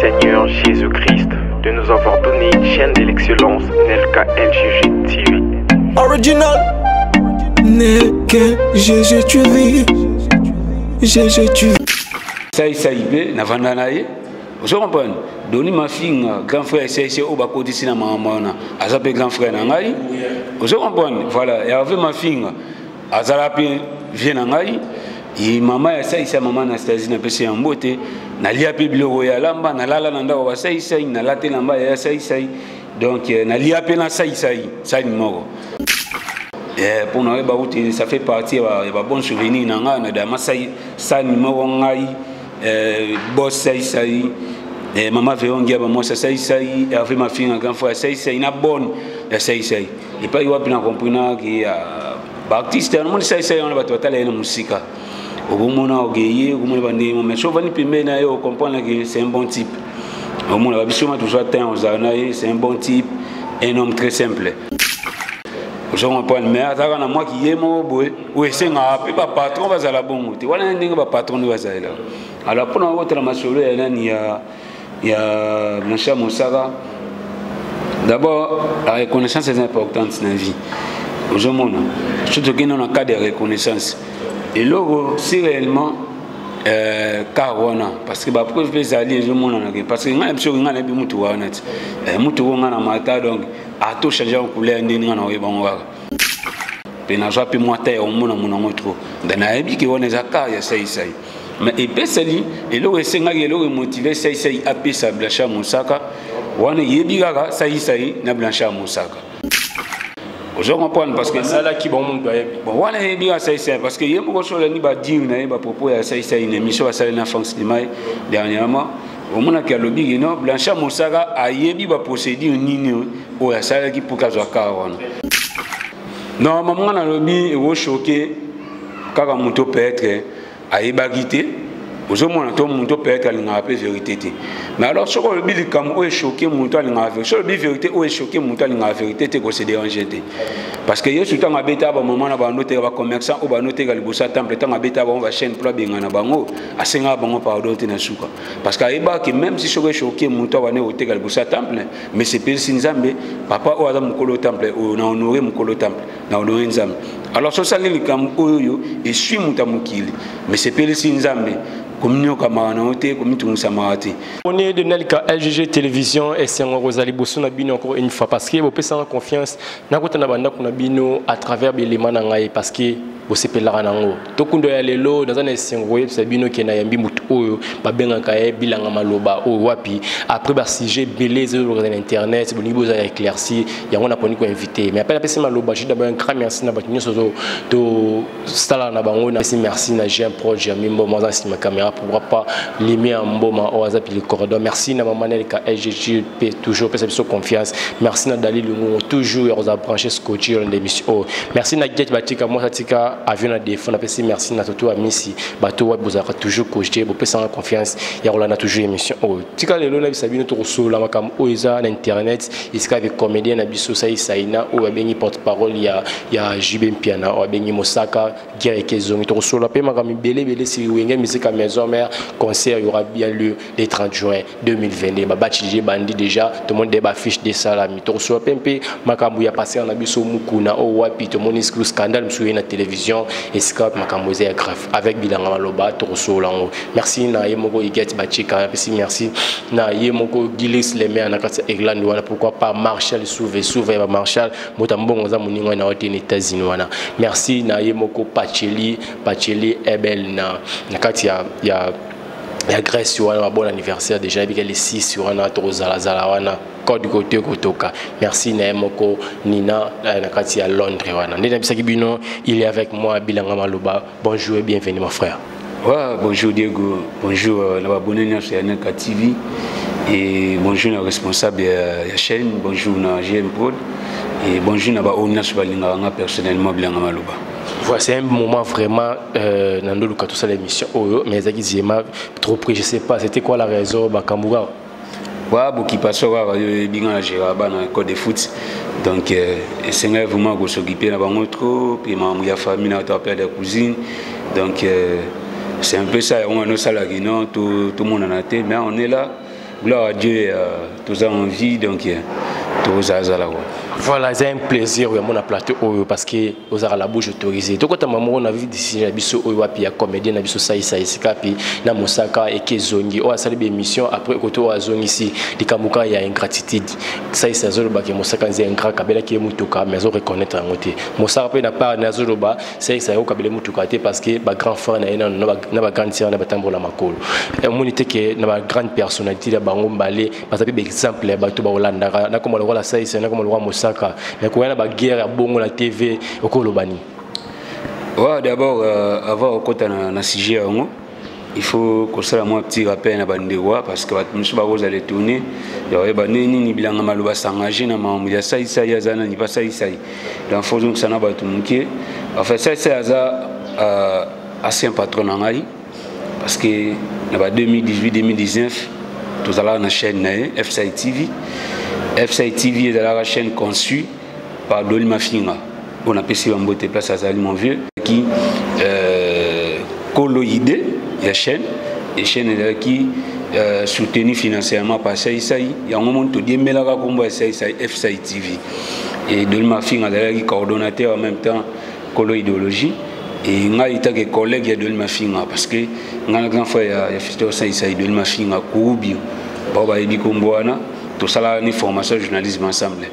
Seigneur Jésus-Christ de nous avoir donné une chaîne de l'excellence, Nelka LGG TV. Original Nelka LGG TV. GG TV. Ça y na vandanaye. Vous comprenez? Doni ma fille, grand frère, c'est au bas côté de maman, azape grand frère nangai. Vous comprenez? Voilà, et avec ma fille, azalape vient nangai. Et maman, ça maman Anastasie na pesi en beauté, na lia pe biloko ya lamba, na lala nanda wa ça, na late lamba ya ça. Donc na lia pe na ça numéro. Pour nous, ça fait partie de bon souvenir nanga na dama ça numéro ngai boss ça. Maman veut on gaba moi ça et avec ma fille grand frère ça na bonne ça et pas yo bien comprendre que artiste on dit ça on va totaler la musique au moment où gagner au moment où mais sauf ni primer na yo comprendre que c'est un bon type au moment où absolument toujours atteint c'est un bon type un homme très simple. Je comprends mais attends na moi qui est mon boy ou c'est un pas patron va à la bonne tu vois n'inga pas patron va ça là alors pour nous autre masolo il y a Blanchard Moussaka. D'abord la reconnaissance est importante dans la vie aujourd'hui surtout qu'il y a un cas de reconnaissance et là c'est réellement Carona parce que après je vais aller je m'en parce que ngana biso ngana bi mutu wana mutu ngana mata donc a tout changer en couleur ndeni ngana we bangwa pena zo pi mwata ya omona mona motro ndana ebi ki wona zaka ya sai mais et pesali et là esenga ke lo motiver sai apesa Blanchard Moussaka wana yebi kaka sai na Blanchard Moussaka. Je comprends parce que ça là qui bon monde bon voilà bien ça parce que yemo ko sola ni ba dire na ba propos ya ça une émission à ça na France de mai dernièrement au monde qui a lobby non Blanchard Moussaka a yebi ba procédure nini o ya ça qui pour kazo kawana non maman na lobby e choqué kaka muto peut-être a ébagité aux hommes tout monde peut être la vérité mais alors ce que le bill comme est choqué monde à la vérité le vérité est choqué monde à la vérité te que c'est dérangé parce que yesu tant abeta ba moment na ba noter ba commerçant ou ba noter gal bossa temple tant abeta ba on va chaîne pour benga na bango asenga bango pardon te na suka parce que eba que même si ce que choqué monde wa ne hotel gal bossa temple mais c'est pile sinzambe papa o adam mukolo temple o na honorer mukolo temple na honorer nzambe alors so salili kam oyo et suis mutamukili mais c'est pile sinzambe. On est de Nelka LGG Télévision et c'est Rosalie Bosso Nabino encore une fois parce que vous pouvez avoir confiance à travers les manangaï parce que vous savez la ranango. Tokundo ya lelo dans un essengoye c'est bino qui na yambi mutu oyo ba benga kae bilanga maloba o wapi après ba sujet belé sur internet bon niveau za éclairci ya on a poni ko invité mais après la pese maloba je d'abord un grand merci na batinyo sozo to stala na bango na merci na j'ai un projet mimbo moi sur ma caméra pourquoi pas limer en mboma au hasard le corridor merci na maman Nelka LGG toujours pese so confiance merci na Dali Lungu toujours on a branché scotché dans l'émission merci na Get Batika moi satika avion à défendre merci na toto amisi bato wa bozaka toujours coacher bo pesa confiance ya rolana toujours émission tika lelo na bisabino to solo la makam oiza na internet iska avec comédien na biso saina o abengi porte-parole ya JB Mpiana o abengi Mosaka guerre kezongi to solo pe makam belé si wenge musique à maison mère concert il y aura bien lieu le 30 juin 2022 ba batije bandi déjà tout le monde débat fiche de salami to solo pe makam ya passé na biso mukuna o wapi to mon scandale msuye na télévision et Skype makamboze grave avec bilanga maloba to solango merci na yemoko Iget Bachika merci na yemoko Gilis Leme na kati England wana pourquoi pas Marshall Souve Marshall motambongo za muningo na hôtel États-Unis wana merci na yemoko Pacheli Ebel na kati ya Grèce wana bon anniversaire déjà avec les 6 wana to zala wana code côté kotoka merci na moko Nina na kati à Londres wana ndena bisaki bino il est avec moi bilanga maloba bonjour et bienvenue mon frère. Ouais, bonjour Diego, bonjour la abonné sur Nelka TV et bonjour le responsable de la chaîne, bonjour na GM Prod et bonjour na ba onna sur balinga personnellement bilanga maloba. Voilà, c'est un moment vraiment dans le cadre de l'émission mais exactement trop pris je sais pas c'était quoi la raison Bakambuga. Ouais, beaucoup passe bien à gérer dans code de foot donc c'est vraiment qu'on s'occuper dans notre puis ma famille notre père de cousine donc c'est un peu ça on a nos salariés non tout le monde en a été mais on est là gloire à Dieu, tous en vie, donc tous à Zalawa. Voilà, c'est un plaisir de mon plateau parce que vous avez la bouche autorisée. Donc quand on a vu d'ici la biso oyo puis ya comédien na biso saïsa esika puis na Mosaka et Kezongi o asali émission après koto wa zongi ici likamuka ya ingratitude saïsa zoloba ke Mosaka nze ingrat kabela ki mutuka mais on reconnaître en côté Mosaka pe na part na zoloba saïsa yo kabela mutuka te parce que ba grand frère na ba grande sœur na batambola makolo et monité que na ba grande personnalité ya bango mbale parce que exemple ya bato ba Holanda na comme le roi saïsa na comme le roi Mosaka mais quand il y a une guerre à Bongo la TV au Kolobani. Ouais, d'abord avant au côté na sujet il faut que ça moi petit rappel na bandewa parce que monsieur ba vous allez tourner il y a ba nini ni bilanga maloba s'engager na mambo ya ça ya zana ni pas ça donc faut donc ça na ba tumuke en fait ça za ancien patron ngai parce que na 2018 2019 tout ça là na chaîne na FCI TV. FCI TV est la chaîne conçue par Dolly Mafinga. On a passé en beauté place à Zali mon vieux qui colloïdé la chaîne et chaîne qui soutenue financièrement par Saïsaï. Il y a un moment où il y a un FCI TV et Dolly Mafinga qui est coordonnateur en même temps colloïdéologie et il y a des collègues de Dolly Mafinga parce que il y a un grand frère il y a Fisto Saïsaï Dolly Mafinga Koubio Baba Ebi Komboana. Tout ça là, une formation de journalisme ensemble.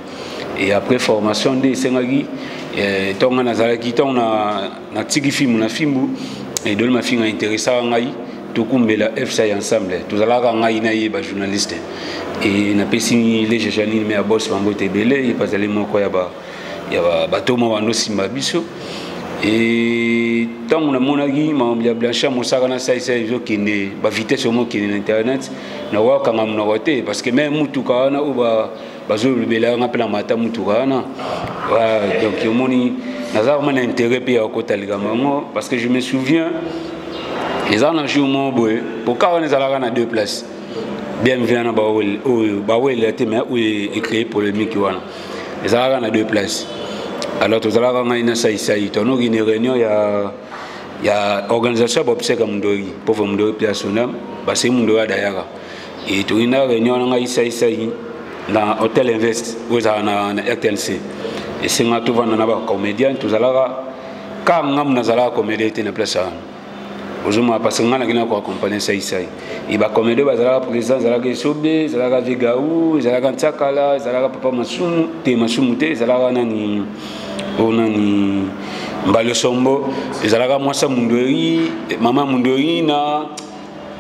Et après formation de Sengagi, on a tigui film, on a film, et de ma fille intéressé à Ngai, tout comme la FCI ensemble. Tout ça là, Ngai naïe ba journaliste. Et on a passé les jeunes mais à boss mambo tebele, il passe les mots quoi y a bateau mo wano simba biso. Et tant mon amonagi mambia blancha mosaka na sai sai zo kine ba vitesse mo kine internet na wa kanga mna wote parce que même mutuka na uba bazo libela ngapela mata mutuka na wa donc yomoni naza vraiment intérêt pe ya kota ligamango parce que je me souviens les ans jour mon boy pour quand on est allé à deux places bienvenue na bawel la thème où est créé polémique wana les allé à deux places. Alors tout à l'heure on a une réunion il y a organisation obsèque Mundori pauvre Mundori personnel parce que Mundori d'ailleurs et tout une réunion on a ici dans Hôtel Invest où on a RTLC et c'est moi tout vendre na ba comédien tout à l'heure quand on a zala comédien était na place aujourd'hui parce que on a qui ko accompagner ça ici il va comédien bazala président zala ke sobe zala vegaou zala tsakala zala papa masumu te masumu te zala nani onani mbalo sombo ezalaka mwasa Mundori mama Mundori na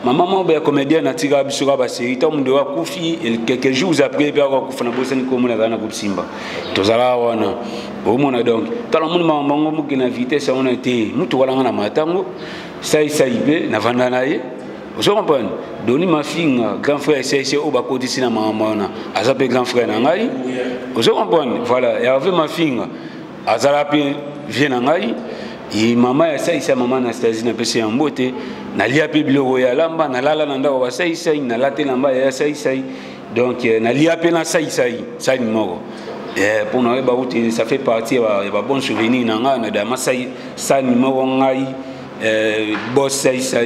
maman mo be comédien na tika bisoka ba série ta Mundori akufi quelques jours après pe akufa na bosani ko mona kana kubsimba tozala wana omona donc tala mun mamango mukina vitesse on était mutu wala na matango sai be na vanda naye vous comprenez Doni Mafinga grand frère c'est au bako d'ici na maman na azape grand frère na ngai vous comprenez voilà et avec Mafinga azarapi vient ngai et maman ya saïsa maman Anastasie na pesi ya mbote na lia pe biloko ya lamba na lala na ndako ba saïsa na late lamba ya saïsa donc na lia pe na saïsa ça moko et pour nous ba uti ça fait partie ya bon souvenir na nga na dama saï ça moko ngai boss saïsa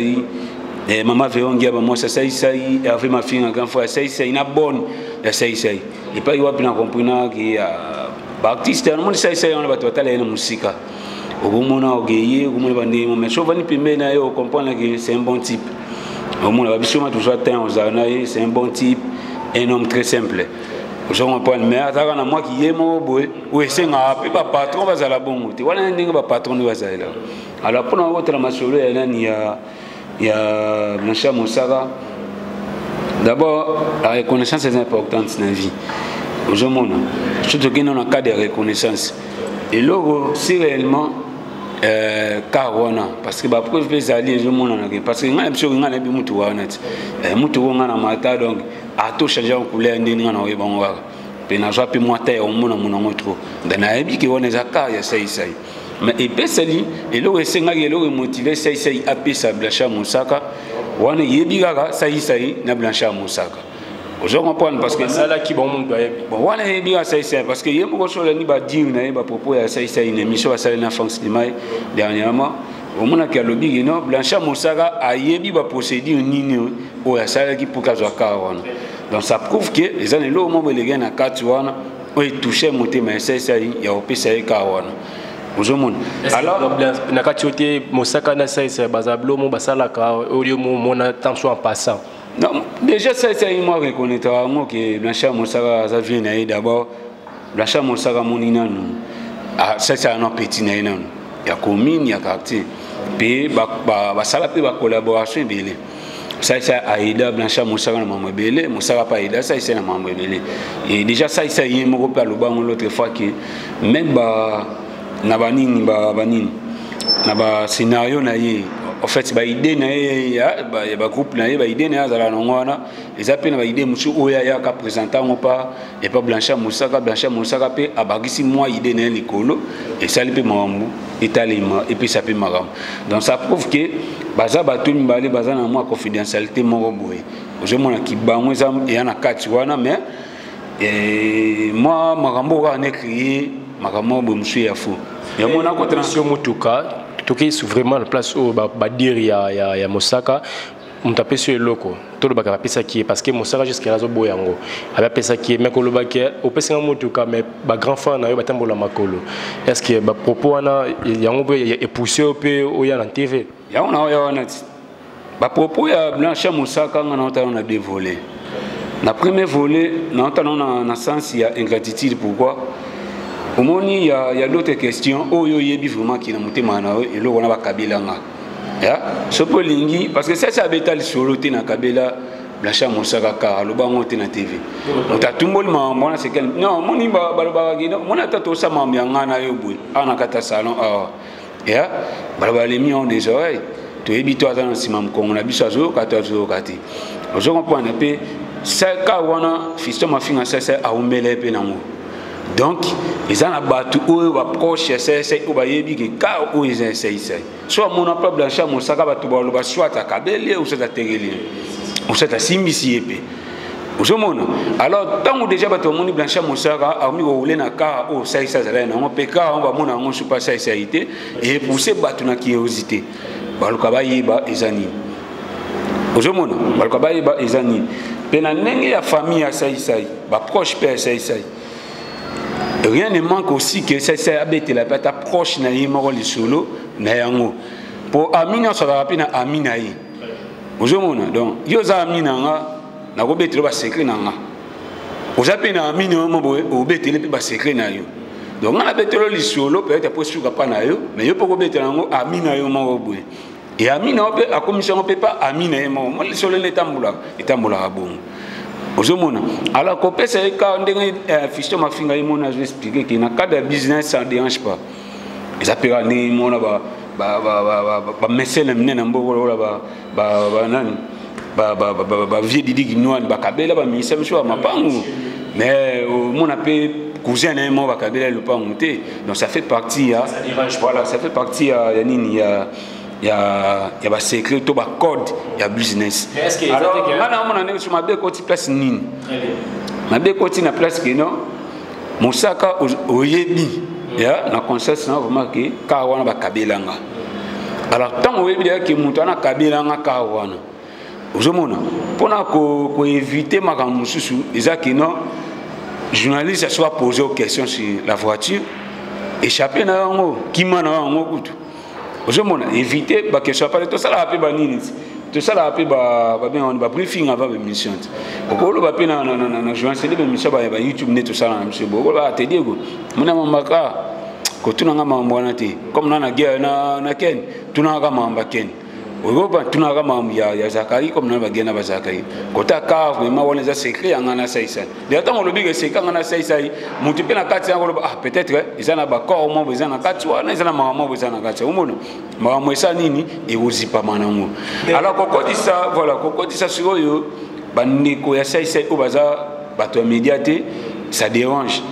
et maman veongia ba moi saïsa et avec ma fille grand frère saïsa na bonne ya saïsa et pas yo bien comprendre que artiste on monde ça on va tout aller na musique au moment où gagner au moment bandi mais sauf ni pembe na yo comprendre que c'est un bon type au moment où bisoma toujours atteint aux années c'est un bon type un homme très simple je comprends mais azaka na moi qui est mo boy ou c'est nga pas patron va la bon tu voilà ndinga ba patron va ça là alors pour nous votre masolo il y a Blancha Mosaka d'abord la reconnaissance est importante dans la vie aujourd'hui surtout qu'il y a un cas de reconnaissance et logo c'est réellement Karwana parce que bah preuve les alliés je monde parce que ngana biso ngana bi mutu wana mutu ngana mata donc a tout changer en couleur ndini ngana we bangwa pe na zwa pe mwata ya omona mona ngotro ndana ebi ki wona zakar ya sai mais et pesali et logo senga ke logo motiver sai apesa Blancha Mosaka wana yebi gaga sai na Blancha Mosaka. Je comprends parce que ça là qui bon monde doit bon voilà et bien ça c'est parce que il y a beaucoup de choses ni ba dire na ba propos ya ça une émission à ça na France Limay dernièrement au moins qui a lobby non Blanchard Moussaka a yebi ba procédure nini o ya sala qui pour kazo akawana donc ça prouve que les années là au moment les gars na katwana o touché monter mais ça ya opesa kawana ozomona alors na katiote Moussaka na ça bazablo mo basala ka audio mo mona tension en passant non déjà ça moi reconnaître moi que Blanchard Moussaka ça vient d'abord Blanchard Moussaka monina non ça un petit na non ya commune ya quartier puis ba sala pe ba collaboration belé ça aida Blanchard Moussaka na mambo belé Moussaka pas aida ça na mambo belé et déjà ça y mo pa lo bango l'autre fois que même na banini na ba scénario na ye en fait ba idée na ya ba groupe na ye ba idée na za la ngwana les appels na idée musu oya ya ka présentant on pas et pas Blanchard Moussaka pe abagisi moi idée na likolo et ça li pe mambo etalima et puis ça peut maram donc ça prouve que baza batu mbale baza na moi confidentialité moko boye je mona ki bango za ya na kati wana mais moi marambo ka ne créer marambo bo musu ya fou ya mona ko transition mutuka toki sous vraiment la place où ba dire ya Moussaka on tape sur le loco tout le bagage pesa qui parce que Moussaka jusqu'à la boyango avec pesa qui mais ko le bagage au pesa mutuka mais ba grand fan na yo batambola makolo est-ce que ba propos na yango ya épouser au pe au ya na TV ya on ba propos ya Blanchard Moussaka ngana on a dévolé na premier volet na sens il y a ingratitude pourquoi au moins il y a d'autres questions oh yo yebi vraiment qui na mutema na et lo wana ba kabila nga ya so polingi parce que ça betal solo te na kabila Blanchard Moussaka ka lo ba ngote na TV ota tumbol ma mona c'est quel non moni ba ba gino mona tato sa ma nga na yo boy ana kata salon ya ba les millions des oreilles to yebi to azana sima mkongo na biso azo kata zo kati ozo comprendre pe ça ka wana fiston ma finga ça a umbele pe nango donc ils en abattu ou va proche c'est ou va yebi que car ou ils essayent soit mon appel Blanchard Moussaka va tout ba soit à Kabele ou c'est à Tegeli ou c'est à Simbisi épée ou je mon alors tant ou déjà ba tout mon Blanchard Moussaka a mis au lena car ou ça là non peka on va mon on suis pas ça été et pousser battu na curiosité ba lokaba yeba ezani ou je mon ba lokaba yeba ezani pena nenge ya famille ya ça ba proche père ça rien ne manque aussi que ça abete la pata proche na yimoro li solo na yango pour amina so va pina amina yi ozomona donc yo za amina nga na ko betelo ba secret na nga oza pina amina mo boye o betele pe ba secret na yo donc na betelo li solo peut être pour suka pa na yo mais yo poko betelo ngo amina yo mo boye et amina pe a commission pe pas amina yo mo li solo letambula bon ozomona alors qu'on peut c'est quand on fiche ma finga il m'a expliqué que dans cadre de business ça dérange pas ils appellent ni mona ba mesele mnena mboko ba nani ba vie didi ginouan ba kabela ba ministère monsieur mapangu mais mona pe cousin na mo ba kabela le pas monter donc ça fait partie voilà ça fait partie ya nini ya ba secret to ba code ya business alors ngana mona ne sur ma be côté place nini ma be côté na place que non Moussaka oyebi ya na conscience na vraiment que ka wana ba kabelanga alors tant oyebi que mutana kabelanga ka wana ozomona pona ko éviter makambo mususu ezaki non journaliste soit poser aux questions sur la voiture échapper na ngo kima na ngo kutu ozomona éviter ba question pas tout ça la pe ba nini tout ça la pe ba bien on ba briefing avant l'émission ko lo ba pe na joindre c'est l'émission ba YouTube net tout ça na monsieur bo ba te diego mona mamaka ko tunanga mambo na te comme na guerre na ken tunanga mambo ken oyoba tunanga mambo ya Zakari comme na ba gena ba Zakari ko ta ka vraiment on les a secret ngana saisa de attends on le biga secret ngana saisa mutu pe na kati yango peut-être ils en a ba corps mo ils en a kati wana ils en a mama ils en a kati umono mama esa nini e ozipa manango alors ko dit ça voilà ko dit ça sur yo bandeko ya saisa o baza bato médiaté ça dérange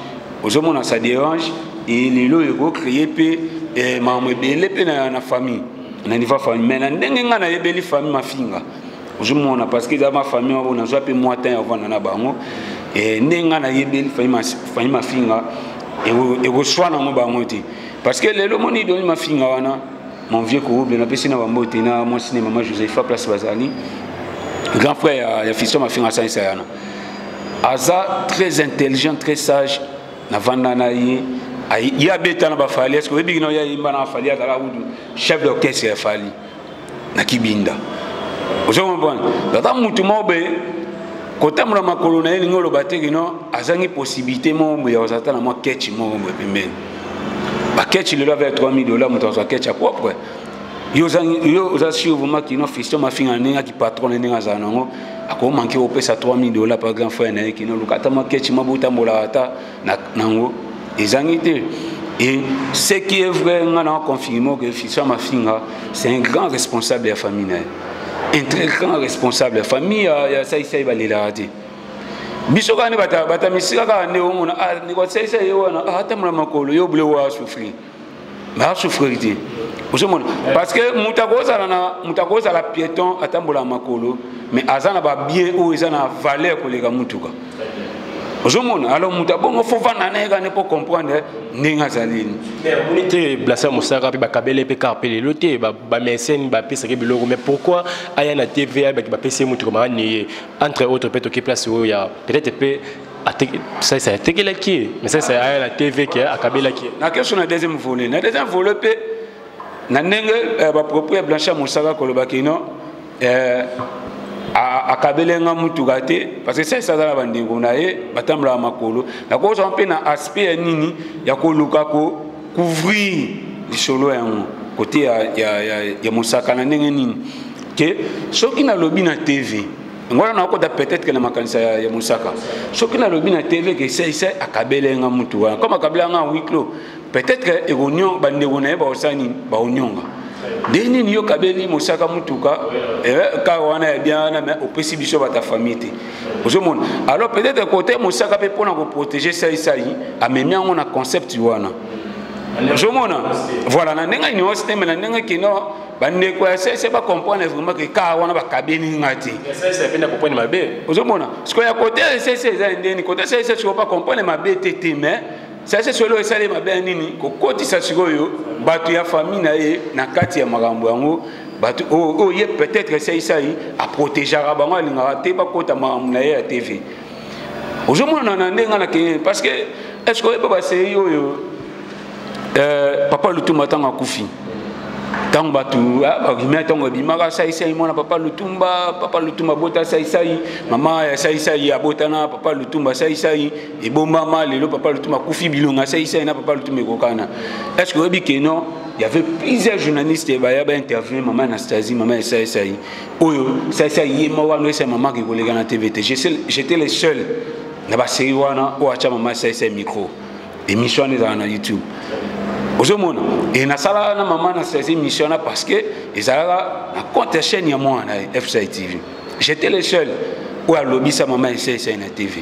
ozomona ça dérange et les lots yo créer pe mama belé pe na famille na niveau famille mais na ndenge ngana yebeli famille mafinga ozomona parce que dans ma famille on a soit pe moitain avant na bango et ndenge na yebeli famille mafinga et go soana ngo bango ti parce que lelo moni doni mafinga wana mon vieux Kourouble, na pesina bambote na mon cinéma maman Josepha place Bazali. Grand frère ya fiston ma finga ça yana. Aza très intelligent, très sage na vanda na yi. Il y a beta na ba fali est-ce que webi no ya imba na fali ala wudu chef d'orchestre ya fali na kibinda. Ozo mbona. Data mutu mobe kota mura makolo na elingo lo bateki no azangi possibilité mo ya ozata na mo ketchi mo pembeni. Ba ketchi le avec $3000 mutu azo ketchi propre. Yo oza vraiment qui no fiston ma finga ninga ki patron ninga za nango ako manki opesa $3000 par grand frère na ki no lukata mo ketchi mo buta mbola ata na nango ezangité. Et ce qui est vrai, on a confirmé que Fiston Mafinga, c'est un grand responsable de la famille. Un très grand responsable de la famille. Il y a ça, il va les rater. Bisogane bata misika ka ne o mona a ni ko sai yo na a ta mura makolo yo bule wa souffrir. Ma souffrir. Parce que mutakoza la piéton atambola makolo mais azana ba bien ou ezana valeur ko lega mutuka. Alors, il faut comprendre Ninga Zalini. Mais pourquoi Ayana TVA entre autres peut-être ça c'est mais ça c'est Ayana TV qui a Kabela qui. La question est deuxième volet. La deuxième volet, propriétaire Blanchard Moussaka Kolobakino. Akabelenga mutugate parce que c'est ça la bandingo nae batambla makolo la cause on peut na aspect nini ya koluka ko couvrir lisolo ya côté ya Moussaka na ndenge nini que soki na lobby na TV ngwana na ko da peut-être que na makanisa ya Moussaka soki na lobby na TV que c'est akabelenga mutuga comme akabelenga huis clos peut-être que eronion bandingo nae ba osani ba onyonga deni niyo kabeli Moussaka mutuka ka wana bien na mais au précipitation de ta famille ozomona alors peut-être côté Moussaka peut pour protéger ça a même on a concept wana ozomona voilà na nenga ni système na nenga kino bande ko c'est pas comprendre vraiment que ka wana ba kabeli ngati c'est pas comprendre mabe ozomona ce que ya côté c'est ndeni côté c'est tu pas comprendre mabe tété mais ça c'est solo esale mabe nini ko koti sa sikoyo batu ya famille na ye na kati ya magambo yango batu o ye peut-être c'est ça a protéger bango alinga te ba kota magambo na ye ya TV ozomona na ndenga na ke parce que est-ce que ba série yo papa Lutumba tanga kufi tant batu ba tango bimaka sai mona papa Lutumba bota sai mama ya sai ya botana papa Lutumba sai et bomba mal le papa Lutumba kufi bilonga sai na papa Lutumba kokana est-ce que obi que non il y avait plusieurs journalistes ba ya ba interviewer maman Anastasie maman sai oyo sai yema wana sai maman ki kolega na TVT j'étais le seul na ba série wana o acha maman sai micro émission na YouTube. Ozomona et na sala na maman na cette émission là parce que ils ala na compte chaîne ya moi na FCI TV. J'étais le seul où a lobby sa maman FCI na TV.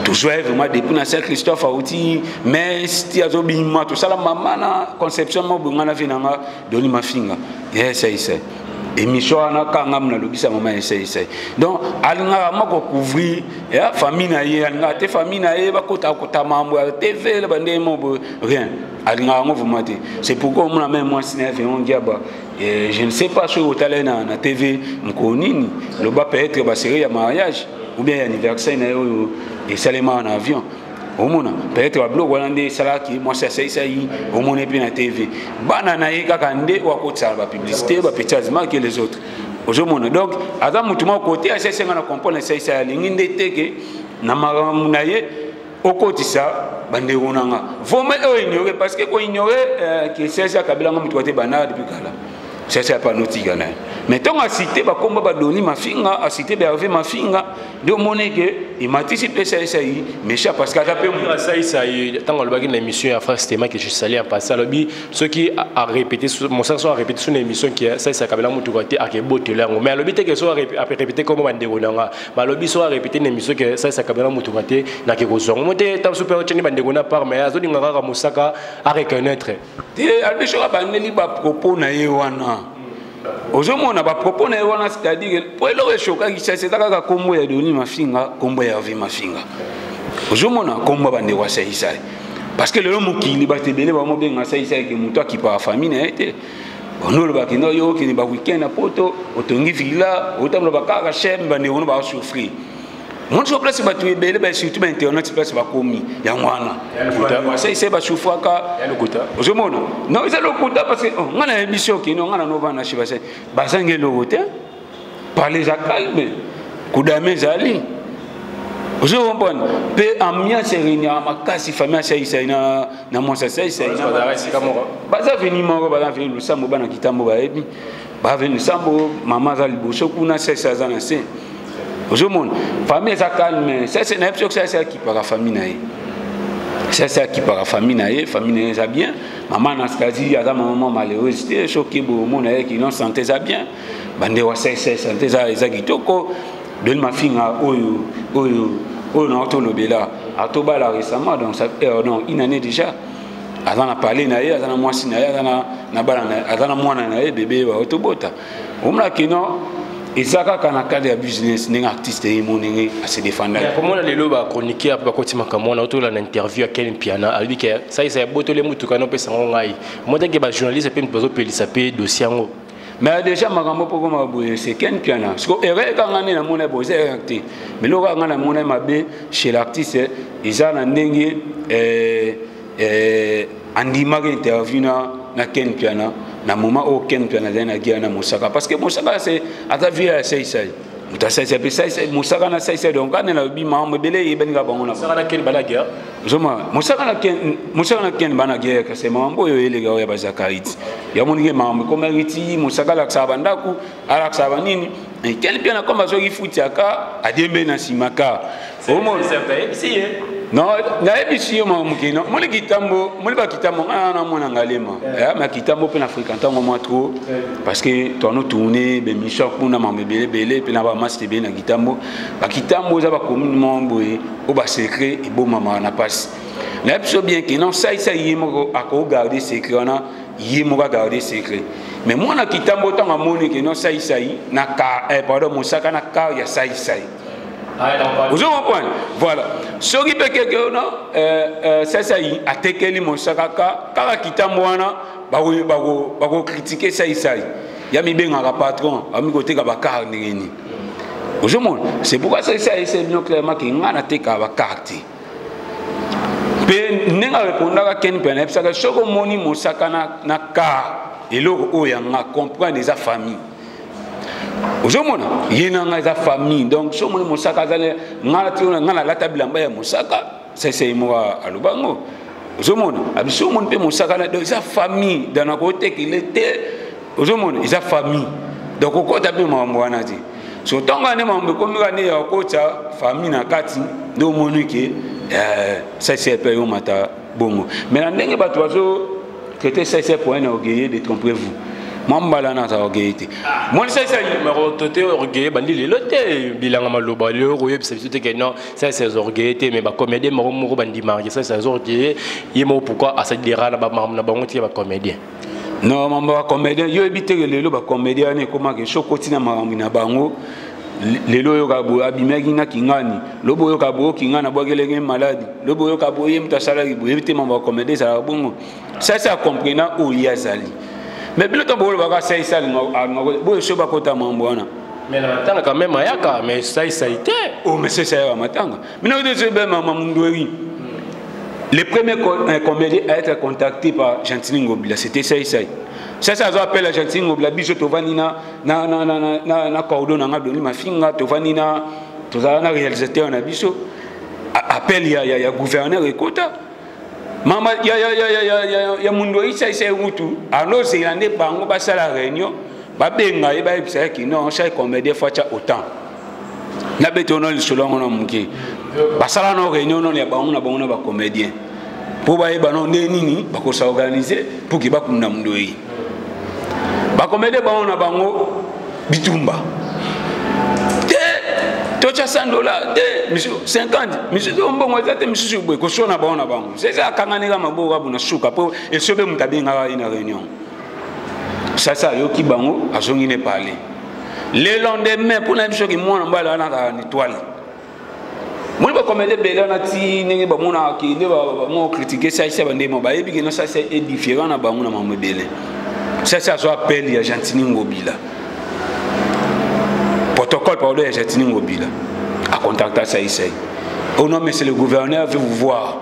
Toujours vraiment depuis na Saint Christophe Aouti mais si azobima tout ça la maman na conception mo bungana vinanga doni mafinga. Yes c'est émission na kanga na lobby sa maman FCI. Donc alinga mako couvrir ya famille na ye alinga te famille na ye ba kota mambo ya TV le bande mo rien. C'est pourquoi on a même moi je ne sais pas si au talent na TV mkonini le bas peut-être ba série ya mariage ou bien anniversaire et seulement en avion au monde peut-être ba blog wandé sala qui moi c'est ça au monde puis na TV bana na yeka kande wa kotsa ba publicité ba petazement que les autres au monde donc adam mutuma côté c'est na comprendre ça linginde teke na mamunaye au côté ça bande onanga vome ignorer parce que ko ignorer que c'est ça kabila ngam tuate bana depuis kala c'est pas notika na mais tant à citer ba komba ba doni mafinga a citer ba Hervé mafinga de moné que il m'a anticipé ça mais ça parce que ça tant le bagage l'émission à face tema que je salais en passant lobby ceux qui a répété mon sens a répété sur l'émission qui ça kabila mutu tuate a ke botte là mais lobby te que soit répéter comme bande onanga mais lobby soit répéter l'émission que ça kabila mutu tuate na ke kozongo monte tam super cheni bande ona par mais azoni ngara Moussaka a reconnaître te albisho ba neli ba propos na yewana ozomona ba propos na yewana c'est-à-dire pour le choka qui c'est kaka kombo ya doni mafinga kombo ya Hervé mafinga ozomona kombo bande wa sai parce que le mokili ba tebele ba mobenga sai que muto qui par famille na été on le bakino yo qui ba week-end à poto otongi villa otamlo bakaka chem bande on ba souffrir mon so place ba tuer bele ba surtout internet place ba komi ya mwana ça c'est ba souffraka ya lokuta ozomona non c'est lokuta parce que ngana émission qui non ngana no vana chiba c'est bazange lokuta parler za calme kudame zali vous comprenez pe ambiance réunion makasi famille ça na moi ça baza venir moko baza venir le sambo bana kitambo ba ebi ba venir sambo maman za liboso kuna ça za na se vous comprenez famille ça calme ça c'est n'importe que ça qui par la famille nae ça qui par la famille nae ça bien maman na skazi ya maman malheureuse c'était choqué bo mon nae qui non santé ça bien bande wa ça santé ça kitoko de ma fille oyo na autolobela atobala récemment donc ça non une année déjà azana parler na ye azana mwasi na ye na bala na azana mwana na ye bébé ba autobota omla kino ezaka kana cadre ya business ninga artiste et moningi à se défendre comment la lelo ba chroniquer ba kotima kamona autola na interview à Ken Piana albi que ça botole mutu kana pesa ngai moi que ba journaliste pe bazo pelisa pe dossier ngo. Mais déjà makambo poko maboye c'est Ken Piana parce que erreur quand ngani na mona boze acté mais lo quand ngana mona mabe chez l'artiste ils ana ndenge andima interview na Ken Piana na moment au Ken Piana na giana Moussaka parce que Moussaka c'est à ta vie à ça mutasa c'est ça Moussaka na ça donc quand na bi ma mbele yebenga bango na Moussaka na Ken banagia zoma Moussaka na Ken banagia que c'est mambo yo ele ga ya bazakarit ya moninge mambo comme riti Moussaka la sabanda ku ala sabanini et Ken Piana comme azo ifuti aka adembe na simaka omo certain ici non na ebisi yo mamukino moli kitambo na mona ngalema ma kitambo pe na fréquentant moi trop parce que toi nous tourner be mission kuna mambele belé pe na ba master be na kitambo ba kitambo za ba communement boye o ba secret e bo mama na passe na ebisi bien que non ça yimo a ko garder secret on yimo ga garder secret mais moi na kitambo tant amoni que non ça na ka pardon Moussaka na ka ya ça vous comprenez voilà ce qui peut que non ça a tekeli Moussaka kaka kitambo wana bako critiquer ça ya mi benga ka patron ami côté ka ba car ngeni vous comprenez c'est pourquoi ça c'est bien clairement que ngana teka ba carte pe nenga répondre ka Ken Piana parce que soko moni Moussaka na car et loko o ya nga comprendre des familles. Ozomona yena nga famille donc so mo Moussaka zale ngala tiona ngala la tabilamba ya Moussaka c'est moi alubango ozomona abiso mon pe Moussaka na donc sa famille dans na côté qu'il était ozomona sa famille donc ko ta pe mambo wana ti so tonga ne mambo ko mi ne ya ko ta famille na kati do monuke ça c'est pe yo mata bongo mais na ndenge bato bazo traiter ça c'est pour un orgueil de tromper vous mambala na ta orgueillité moi ça mais toté orgueil bandi le loté bilanga maloba le roye c'est que non ça c'est orgueillité mais ba comédien moko bandi marié ça c'est orgueil yemo pourquoi à cette dira na ba bango ti ba comédien non mamba comédien yo ebité le lo ba comédien ne comment que chokoti na marambi na bango lelo yo kabo abimeki na kingani lobo yo kabo kingana bogelenge maladi lobo yo kabo yem tasala ki ebité mamba comédien ça bongo ça comprendre o yazali mais bien que vous avez fait ça, vous avez fait ça. Mais la matanga quand même ayaka, mais ça a été. Oh, mais c'est ça la matanga. Mais nous devons les premiers comédiens à être contactés par Gentili Ngobila, c'était ça. Ça appelle à Gentili Ngobila, biso tovanina na cordon na doni ma finga tovanina tozana réalisateur na biso appel ya gouverneur ekota. Mama ya mundo isa mutu alors c'est l'année bango ba sala réunion ba benga e ba episa ki non chaque comédien fois autant na betono le solongo no muki ba sala no réunion no ya bango na ba comédien pour ba e ba no nini ba ko s'organiser pour ki ba kunna mundo yi ba comédien bango na bango bitumba tocha $100 de monsieur 50 monsieur ombongo ezate monsieur boy ko sona baona bango c'est ça kanganeka mabo kabuna suka po et sobe mutabenga ina réunion ça yoki bango azongi ne parler le lendemain pour na biso ki mwana mbala na étoile moi ba comédie bela na ti nenge ba mona ki ne ba mo critiquer ça bande mo ba ebi que non ça c'est différent na bango na mambo belé ça soit appel il y a Gentini Ngobila protocole pardon il y a Gentini Ngobila à contacter ça ici oh non mais c'est le gouverneur veut vous voir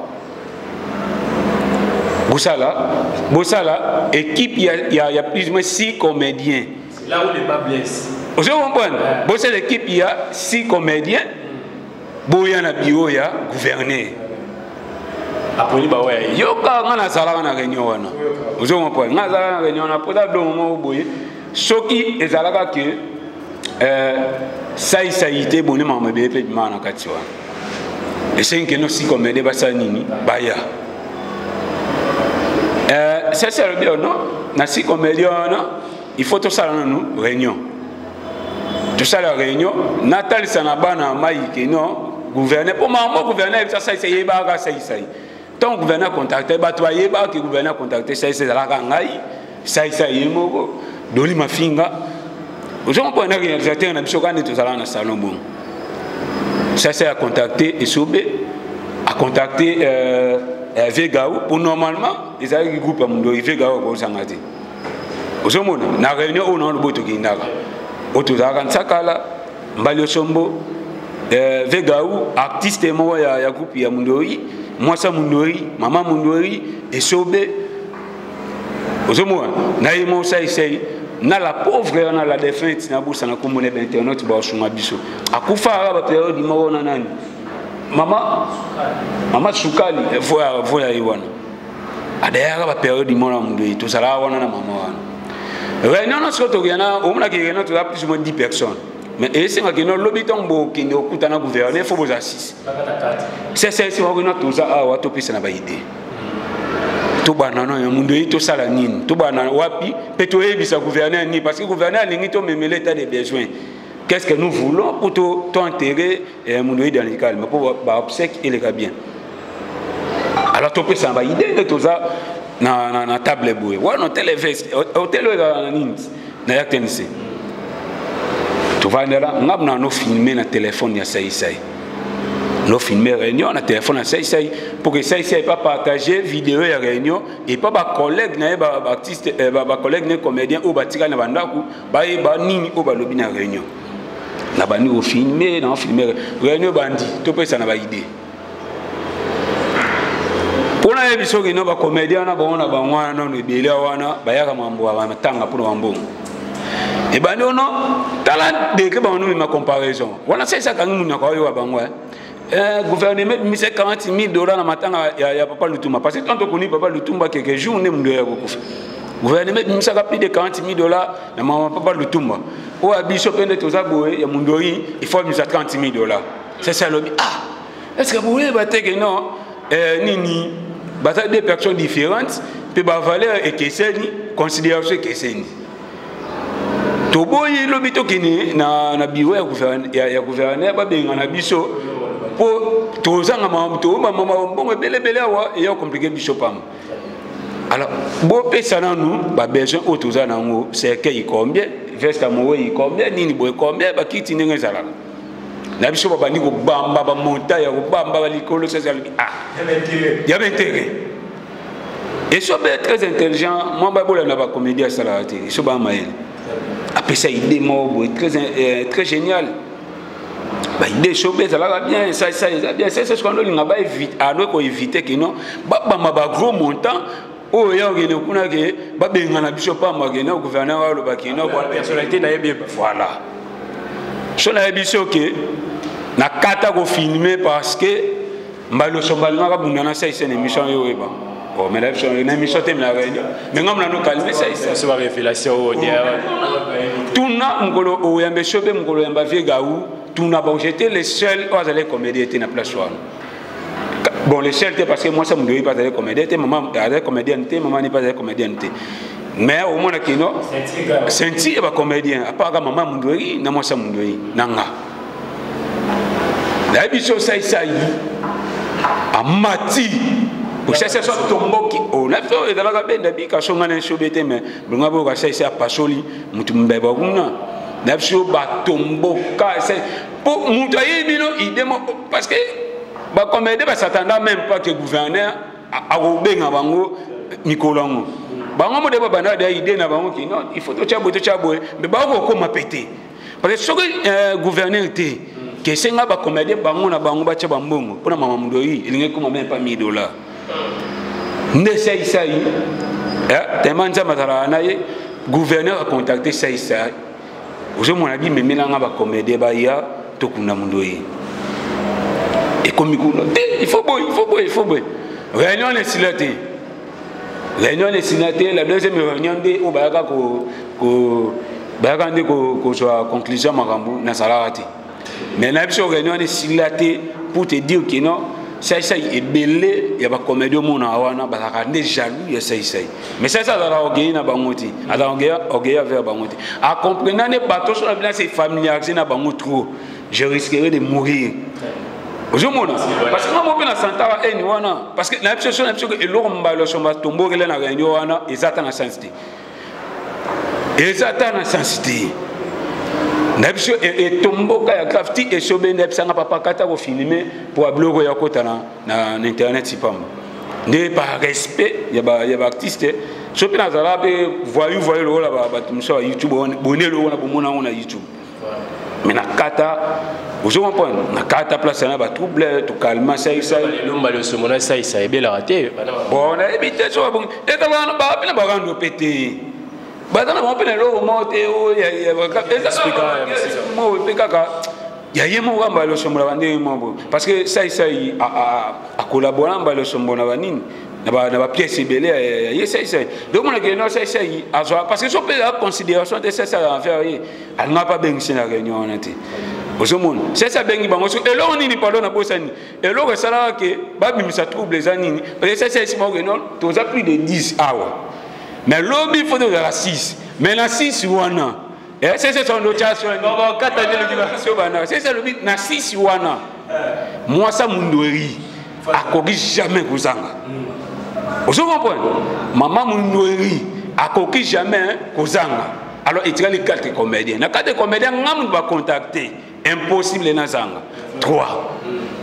Boussala équipe il y a plus ou moins 6 comédiens c'est là où les bas blessent vous comprenez Boussala l'équipe il y a 6 comédiens boya na bio ya gouverneur aponi ba ouais yo ka ngana sala na réunion wana vous comprenez ngana sala na réunion na pota do mo boye soki ezalaka que ça été bonne maman bébé mana kati wana et c'est que nous si comédie basa nini baya ça c'est le bien non na si comédie il faut tout ça dans nous réunion tout ça la réunion Natal Sanabana Maïke non gouverneur pour maman gouverneur ça y ba ça y ton gouverneur contacté ba toi y ba que gouverneur contacté ça c'est la ngai ça y moko doli mafinga vous on peut na réalisateur na biso quand tout ça na salon bon ça c'est à contacter et soubé à contacter Vegaou pour normalement ils avaient un groupe à Mundo Vegaou pour s'engager vous on na réunion on a le boto qui n'a Otuzaka Nsakala, Mbalio Sombo, Vegaou, artiste moi ya groupe ya Mundori, moi ça Mundori, maman Mundori et Sobé. Ozomo na yemo ça essaye na la pauvre na la défunte na bourse na komone ba internet ba osuma biso. Akufa ba période mo na nani. Mama Sukali voya yiwana. Adaya ba période mo na Mundori to sala wana na mama wana. Réunion na soto yana on a réunion tu as plus ou moins 10 personnes mais et c'est que nous l'habitant bo qui nous coûte na gouverner faut vous assister c'est on a tout ça à wato pesa na ba idée to banana ya mundu to sala nini to banana wapi peto ebisa gouverner ni parce que gouverner lingi to memele l'état des besoins qu'est-ce que nous voulons pour to intérêt mundu dans le calme pour ba obsèque et les bien alors to pesa ba idée de tout ça na table boy wa no televest hotel na nini na yaktenisi tu vas là ngabna no filmer na téléphone ya sai no filmer réunion na téléphone ya sai pour que sai pas partager vidéo ya réunion et pas ba collègue na ba artiste ba collègue ne comédien ou batika na bandaku ba nini o ba lobi na réunion na bani o filmer na filmer réunion bandi to pesa na ba idée pour la émission qui nous va comédien na bon na bangwana non ebele wana bayaka mambo wa matanga pour mambo et ben non talent de que ba nous ma comparaison wana c'est ça quand nous na ko yo bangwa gouvernement mi c'est $40,000 na matanga ya papa Lutumba parce que tant qu'on connaît papa Lutumba quelques jours ne mndo ya kokufa gouvernement mi ça plus de $40,000 na maman papa Lutumba o abiso pende toza boye ya mundoi il faut mi ça $30,000 c'est ça le est-ce que vous voulez battre que non nini bataille des personnes différentes peut ba valeur et que c'est ni considération que c'est ni to boyi lobito kini na biwo ya gouverneur ba benga na biso po to zanga to mama bongo belebele wa et compliqué biso pam alors bo pesa na nous ba besoin autoza na ngo c'est que il combien vesta mo yi combien nini boy combien ba kiti ninga zala na biso ba ni ko bamba ba monta ya ko bamba ba likolo ça il y a intérêt et so be très intelligent moi ba bola na ba comédie salati so ba mael après ça idée mo très génial ba idée so be zala bien ça bien c'est ce qu'on doit ba éviter à nous ko éviter que non ba ba gros montant oh ya ngene kuna ke ba benga na biso pa ma ke na gouverneur wa lo ba ke na personnalité na yebeba voilà so na biso ke na kata ko filmer parce que mbalo sombalima ka bundana ça c'est une émission yo eba oh mais là c'est une émission thème la réunion mais ngam na no calmer ça c'est une révélation au dia tuna ngolo o yambe shobe ngolo yamba Vegaou tuna ba j'étais les seuls aux aller comédie était na place one bon les seuls parce que moi ça me devait pas aller comédie était maman aller comédienne était maman n'est pas aller comédienne était mais au moins que non senti ba comédien à part maman mundori na moi ça mundori nanga la biso ça amati pour ça c'est tombo qui on a fait dans la bande bika songa na shobete mais bunga bo ka ça pasoli mutu mbeba kuna na biso ba tombo ka c'est pour mutu ayibino idemo parce que ba comédie ba s'attendait même pas que gouverneur a robenga bango Nicolango bango mo de ba bana da idée na bango ki non il faut to chabo mais ba ko ma pété parce que ce gouverneur était que senga ba comédie bango na bango ba cha bambongo pona mama mundoi ilinge ko même pas $1000 ne sai tellement ça matara na ye gouverneur a contacté sai vous mon avis mais melanga ba comédie ba ya to kuna mundoi et comme il faut boy réunion les silaté la deuxième réunion de au bayaka ko soit conclusion makambu na salati mais na biso réunion les silaté pour te dire que non ça est belé il y a pas comédie mona wana ba ka ne jaloux ya ça mais ça la ogeyi na bangoti ala ogeya vers bangoti a comprenant ne bateau sur la bien c'est familiarisé na bango trop je risquerais de mourir. Parce que moi, je suis santara eni wana parce que la situation que l'homme mbalo somba tombo kele na réunion wana ezata na sensité. Na biso et tombo ka ya crafty et sobe na bisanga papa kata ko filmer pour blogo ya kota na internet sipam. Ne par respect ya ba artiste sope na zala be voyou lo la ba tumso YouTube bonne lo na bomona on YouTube. Mais na kata vous comprenez na kata place na ba trouble to calmer ça lomba le somona ça et bien la raté bon on a évité ça bon et quand ba pena ba rando pété ba dans ba pena lo monter o ya mo pekaka ya yemo gamba le somona bande mo parce que ça a collaborer ba le somona banini na ba pièce belé ya ça donc on a que non ça parce que so peut la considération de ça à faire elle n'a pas bien na réunion on était c'est ça bengi bango so elo nini pardon na bosani elo que ça là que ba bimisa trouble les anini parce que ça c'est moi que non tu as plus de 10 hours mais lobby faut de la 6 mais la 6 wana et c'est son notation bon 4 années le bana c'est ça lobby na 6 wana moi ça mundoeri akoki jamais kozanga vous comprenez maman mundoeri akoki jamais kozanga alors il tient les 4 comédiens na 4 comédiens ngam va contacter impossible na zanga 3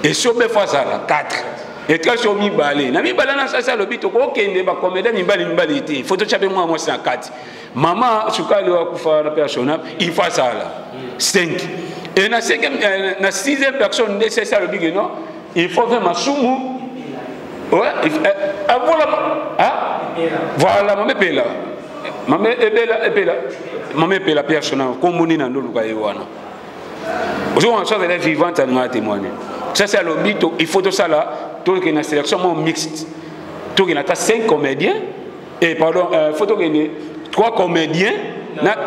et sobe fois ça 4 et quand sur mi balé na mi balé na ça le bito ko kende ba comédien mi balé té photo chape moi c'est 4 maman sukali wa kufa na personnel il fait ça là 5 et na 5e na 6e personne nécessaire le big non il faut faire masumu ouais voilà maman pela maman ebela maman pela personnel comme moni na ndolu ka yewana. Aujourd'hui, on est vivante à témoigner. Ça, c'est le but. Il faut tout ça là. Tout qu'il y a une sélection mixte. Tout qu'il y a 5 comédiens. Et pardon, il faut qu'il y ait 3 comédiens.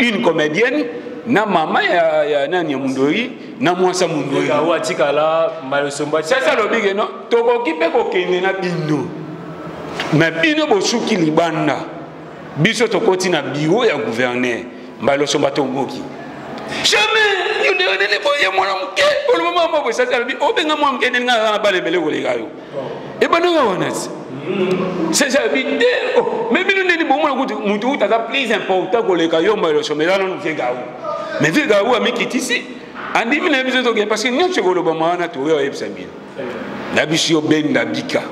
Une comédienne. Na maman ya nani mundori. Na mwasa mundori. C'est ça le but. Tout qu'il y a bino. Mais bino bosuki libanda. Biso to koti na bureau ya gouverneur. Mbalo somba tongoki. Jamais. Les boyens moi pour le moment moi ça ça dit oh ben moi me kenga na balé belé ko les gars et ben non c'est ça dit mais bien nous bon moi mutu ta plus important que les gars yo mais le là non fait gars mais fait gars ami qui ici andi mine besoin de parce que nous chegolo ba mana to yo ebsambi la bisio ben da bika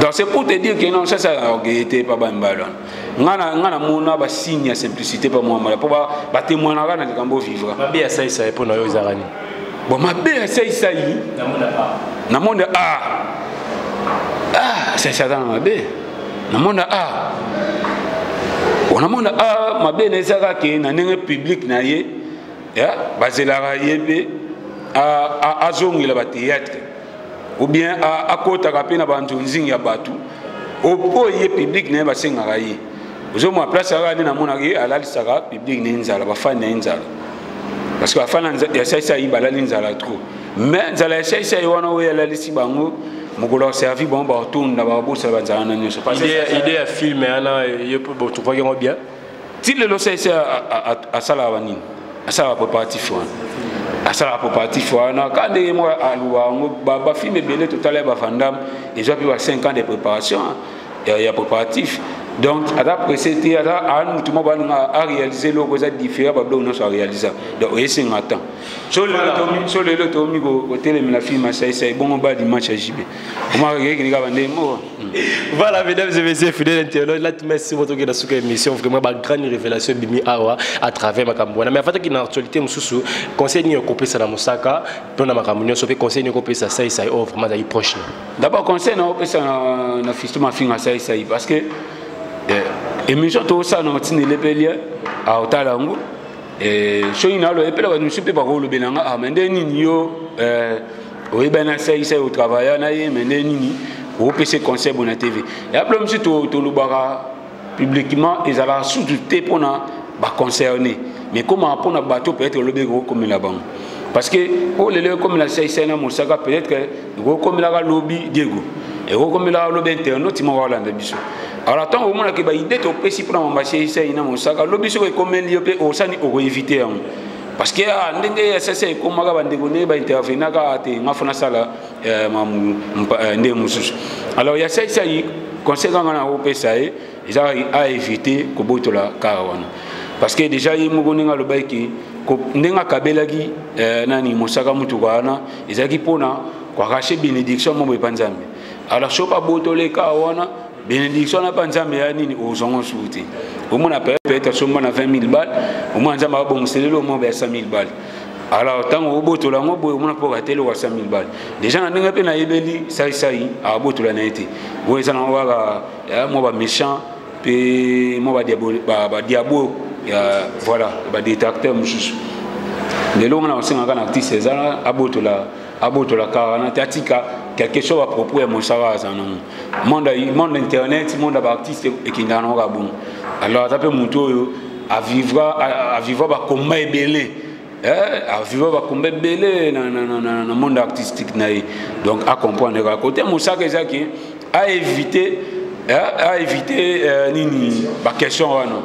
donc c'est pour te dire que non ça était pas ban ballon ngana mona ba signe ya simplicité pas moi pour ba témoigner na likambo vivre mabe ya ça pour na yo zarani bon mabe ya ça yi na monde c'est dans mabe na monde on a monde mabe na zaka ke na ndenge public na ye ya bazela yebe azongila ba théâtre ou bien à kota ka pena bantu nzinga batu o ye public na ba senga ye vous moi place à na mona ke ala saka public na nzala ba fan na nzala parce que la fan ya ça yi bala nzala trop mais nzala ça wana o ya la lisi bango mukolo servi bon ba tourne na ba bossa ba nzala na nyoso idée à filmer ana ye pour tu vois bien si le ça à sala wanini à sala préparatif à sala préparatif wana quand moi alwa ba film belé tout à l'heure ba fandam ils ont plus 5 ans de préparation il y a préparatif Donc, après c'était à nous tout le monde a réalisé le que différent bah on a réalisé. Donc, c'est un temps. Sur le tomi au télé la film c'est bon bas du match à JB. Comment regarder qui vendre mots. Voilà, mesdames et messieurs, fidèles internautes, là merci votre que dans cette émission vraiment une grande révélation bimi awa à travers Makambouana. Mais avant qu'il y ait une actualité mususu conseil ni copé ça na Mosaka, pour na Makambouana so fait conseil ni copé ça vraiment d'aller proche. D'abord conseil na copé ça na fistement fin ça parce que émission tout ça dans tine lepeli a otalango et soina lo epela nous super pas le benanga a mende nini yo oui ben ça au travail na ye mende nini au PC conseil bon TV et après monsieur to lubara publiquement ils allaient sous-douter pour na ba concerné mais comment pour na bateau peut être le gros comme là-bas parce que pour les comme la CIC na Mosaka peut-être que gros comme la lobby Diego et gros comme la lobby internaute ils m'ont Hollande biso. Alors tant au moins que bah idée au PC pour m'embasser ici na Mosaka lobby sur comme lié au sani au éviter parce que ndenge c'est comme ma bande gone ba intervenir ka te ngafuna sala ndé mususu. Alors il y a ça conséquent na au PC ils a éviter ko botola karawana parce que déjà il mo goninga lo baiki ko ndenga kabelaki nani Mosaka mutu wana ezaki pona kwa racher bénédiction mo panzambe. Alors so pas botole karawana bénédiction na panzambe ya nini ozongo souti au moins peut-être seulement 20 000 balles au moins nzamba ba bonselelo mo ba 100 000 balles. Alors tant au botola ngo boy mo na po batelo wa 100 000 balles déjà na ndenge pe na yebeli sai a botola na été boy ça na wa mo ba méchant pe mo ba diabo voilà ba détracteur mususu de longa na osenga kana artiste ezala abotola karana tatika quelque chose à propos de mon savoir monde internet monde artiste et qui n'a pas bon alors ça peut monter à vivre ba combat belé à vivre ba combat belé dans monde artistique donc à comprendre à côté Mosaka ezaki à éviter nini ba question wana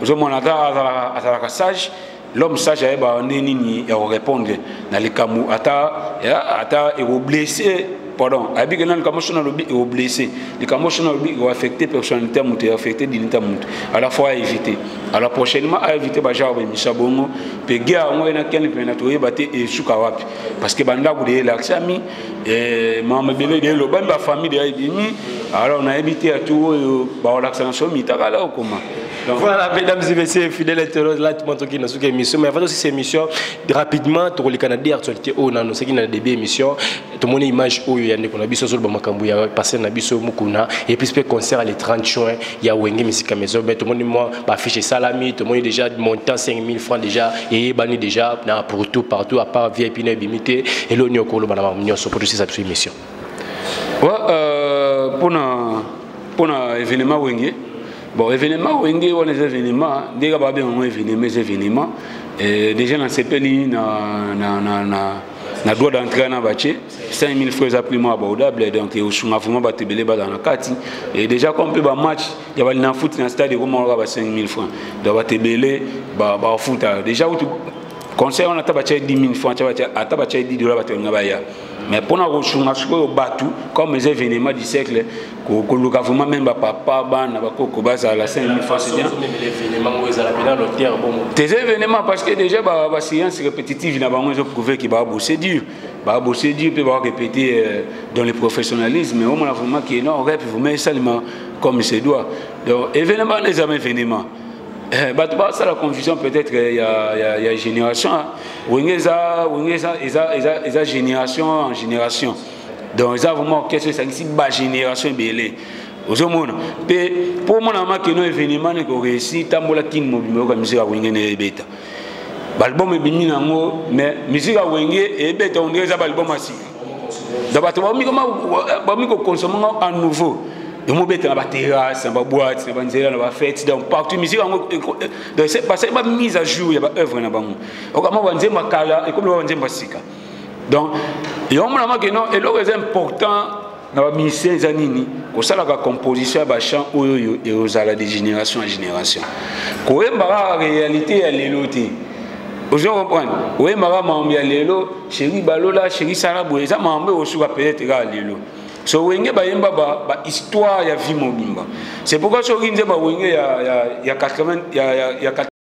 je m'en à la sage l'homme sage a nini à répondre dans les camus ata et blessé pardon abi que dans le camotion lobby et blessé les camotion lobby ont affecté personnalité muté affecté dignité muté à la fois à éviter alors prochainement à éviter ba genre misabongo pe gars on na ken pe na toye baté et suka wapi parce que banda ku de l'axami et mama belé de lo bamba famille de ibimi alors on a évité à tout ba relaxation mitaka là comment. Donc, voilà, mesdames et messieurs, fidèles internautes, là, tout le monde qui est dans cette émission. Mais avant aussi cette émission, rapidement, pour les Canadiens, actualité, on a nous qui dans des émissions, tout le monde image où il y a des connexions sur le Bamakambu, il y a passé na biso Mukuna, et puis le concert le 30 juin, il y a Wenge Musique Maison, mais tout le monde moi affiché Salami, tout le monde déjà montant 5 000 francs déjà, et bani déjà pour tout partout à part VIP limité, et l'on y a encore pour aussi cette émission. Ouais, pour un événement Wenge. Bon, événement, on a des événements, des événements, déjà dans ces pays, na droit d'entrer dans le 5 000 francs absolument abordables, donc il y a vraiment dans la carte. Et déjà, quand on peut match, il y a un foot dans le stade, on a 5 000 francs. Donc, on va foot. Déjà, conseil, on a 10 000 francs, on a 10 $. Mais pour nous rejoindre bateau comme les événements du siècle, que le gouvernement même papa ban à la 5 000 francs c'est bien. Des événements parce que déjà la séance répétitive n'a pas prouvé qu'il va bosser dur, peut répéter dans le professionnalisme, mais au moins vraiment qui est non rep vous mettez seulement comme c'est doit. Donc événements les événements. Ça la confusion peut-être il y a génération génération en génération donc ça vraiment qu'est-ce que ça ici bas génération belé pour moi que nos événements ne réussi tambola kin mobile comme musique à Wenge ne beta album est bini nango mais musique à Wenge et beta on dirait ça album assis d'abord ba mi ko consommer en nouveau. De mon bête dans la terrasse, dans la boîte, dans la fête, dans partout musique. Donc c'est parce que ma mise à jour, il y a pas œuvre dans bas. Donc comment on dit ma kala et comme on dit ma sika. Donc il y a un moment que non et le important dans la mission zanini, au ça la composition à chant oyo et aux ala de génération en génération. Ko embara réalité à l'éloté. Vous comprenez? Oui, mara mambi à l'élo, chéri balola, chéri sarabou, ça mambe au souka peut-être à l'élo. so wenge bayemba ba histoire ya vie mobimba c'est pourquoi so rinze ba wenge ya 80 ya